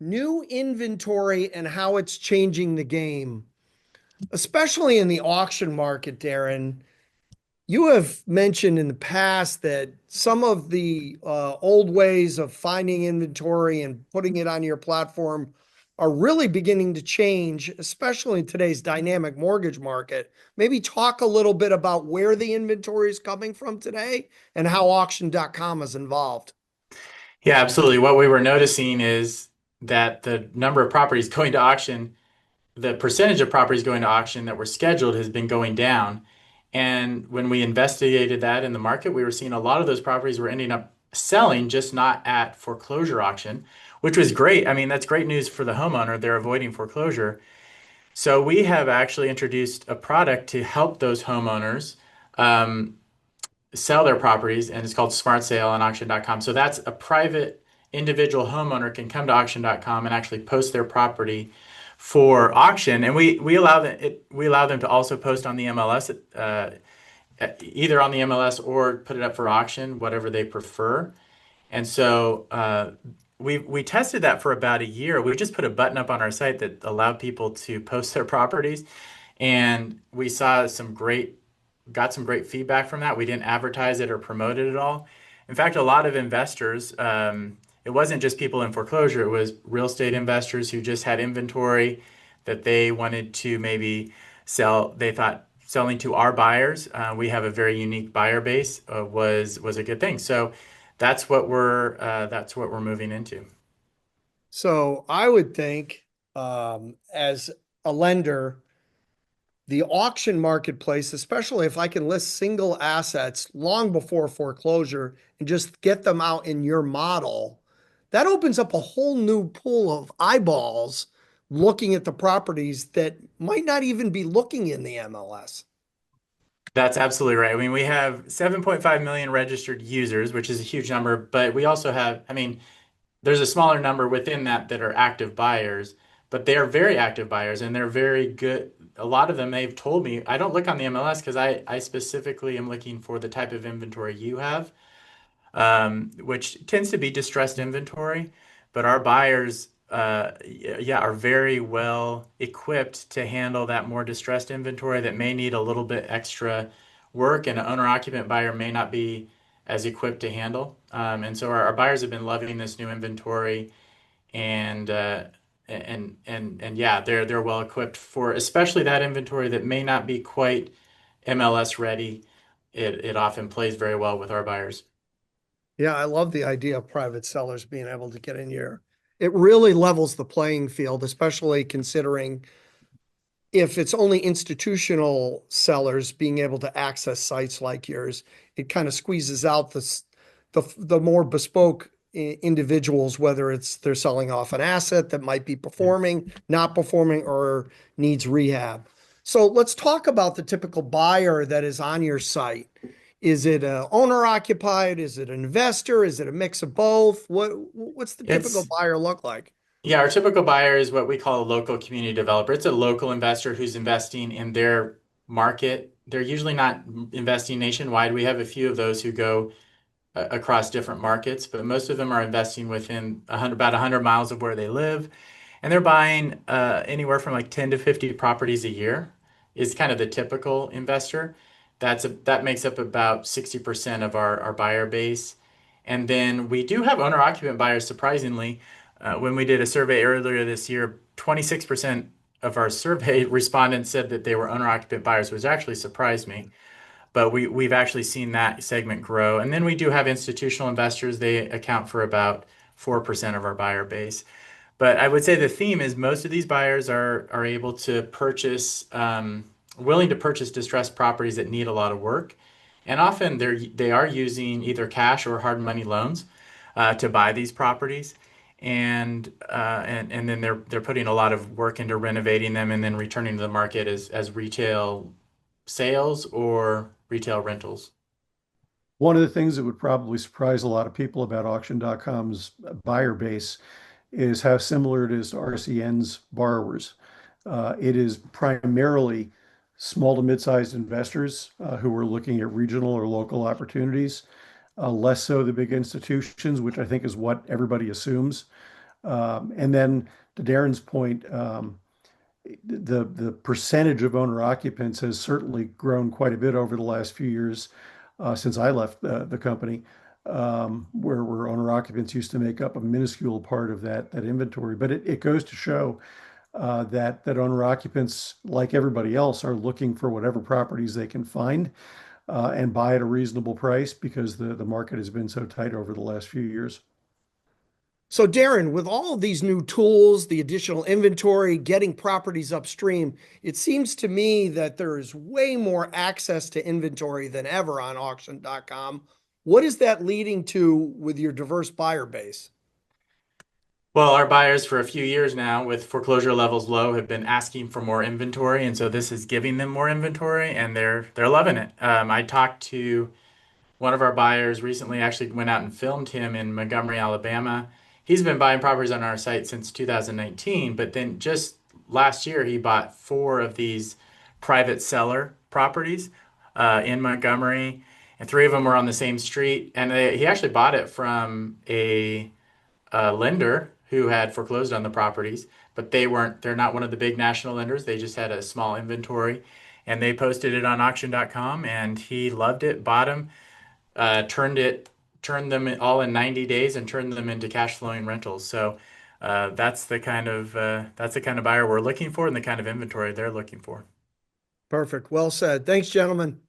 new inventory and how it's changing the game, especially in the auction market, Daren. You have mentioned in the past that some of the old ways of finding inventory and putting it on your platform are really beginning to change, especially in today's dynamic mortgage market. Maybe talk a little bit about where the inventory is coming from today and how auction.com is involved. Yeah, absolutely. What we were noticing is that the number of properties going to auction, the percentage of properties going to auction that were scheduled has been going down. And when we investigated that in the market, we were seeing a lot of those properties were ending up selling, just not at foreclosure auction, which was great. I mean, that's great news for the homeowner. They're avoiding foreclosure. So we have actually introduced a product to help those homeowners um, sell their properties, and it's called SmartSale on auction.com. So that's a private individual homeowner can come to auction.com and actually post their property for auction, and we allow them to also post on the MLS, either on the MLS or put it up for auction, whatever they prefer. And so we tested that for about a year. We just put a button up on our site that allowed people to post their properties, and we saw got some great feedback from that. We didn't advertise it or promote it at all. In fact, a lot of investors, it wasn't just people in foreclosure, it was real estate investors who just had inventory that they wanted to maybe sell. They thought selling to our buyers, we have a very unique buyer base, was a good thing. So that's what we're moving into. So I would think, as a lender, the auction marketplace, especially if I can list single assets long before foreclosure and just get them out in your model, that opens up a whole new pool of eyeballs looking at the properties that might not even be looking in the MLS. That's absolutely right. I mean, we have 7.5 million registered users, which is a huge number, but we also have, I mean, there's a smaller number within that that are active buyers, but they are very active buyers and they're very good. A lot of them, they've told me, I don't look on the MLS because I specifically am looking for the type of inventory you have, which tends to be distressed inventory. But our buyers, yeah, are very well equipped to handle that more distressed inventory that may need a little bit extra work, and an owner-occupant buyer may not be as equipped to handle. And so our buyers have been loving this new inventory, and and yeah, they're well equipped for especially that inventory that may not be quite MLS ready. It often plays very well with our buyers. Yeah, I love the idea of private sellers being able to get in here. It really levels the playing field, especially considering if it's only institutional sellers being able to access sites like yours, it kind of squeezes out the more bespoke individuals, whether it's they're selling off an asset that might be Yeah. performing, not performing, or needs rehab. So let's talk about the typical buyer that is on your site. Is it a owner occupied? Is it an investor? Is it a mix of both? What's the typical It's buyer look like? Yeah, our typical buyer is what we call a local community developer. It's a local investor who's investing in their market. They're usually not investing nationwide. We have a few of those who go across different markets, but most of them are investing within about 100 miles of where they live. And they're buying anywhere from like 10 to 50 properties a year is kind of the typical investor. That makes up about 60% of our buyer base. And then we do have owner occupant buyers, surprisingly. When we did a survey earlier this year, 26% of our survey respondents said that they were owner occupant buyers, which actually surprised me. But we've actually seen that segment grow. And then we do have institutional investors. They account for about 4% of our buyer base. But I would say the theme is most of these buyers are able to purchase, willing to purchase distressed properties that need a lot of work, and often they are using either cash or hard money loans to buy these properties, and then they're putting a lot of work into renovating them and then returning to the market as retail sales or retail rentals. One of the things that would probably surprise a lot of people about auction.com's buyer base is how similar it is to RCN's borrowers. It is primarily small to mid-sized investors who are looking at regional or local opportunities, less so the big institutions, which I think is what everybody assumes. And then to Daren's point, the percentage of owner occupants has certainly grown quite a bit over the last few years since I left the company, where owner occupants used to make up a minuscule part of that inventory. But it goes to show that owner occupants, like everybody else, are looking for whatever properties they can find and buy at a reasonable price because the market has been so tight over the last few years. So, Daren, with all of these new tools, the additional inventory, getting properties upstream, it seems to me that there is way more access to inventory than ever on auction.com. What is that leading to with your diverse buyer base? Well, our buyers for a few years now, with foreclosure levels low, have been asking for more inventory, and so this is giving them more inventory, and they're loving it. I talked to one of our buyers recently, actually went out and filmed him in Montgomery, Alabama. He's been buying properties on our site since 2019, but then just last year he bought four of these private seller properties in Montgomery, and three of them were on the same street. And he actually bought it from a lender who had foreclosed on the properties, but they're not one of the big national lenders. They just had a small inventory, and they posted it on auction.com, and he loved it, bought them, turned them all in 90 days and turned them into cash flowing rentals. So that's the kind of buyer we're looking for and the kind of inventory they're looking for. Perfect. Well said. Thanks, gentlemen.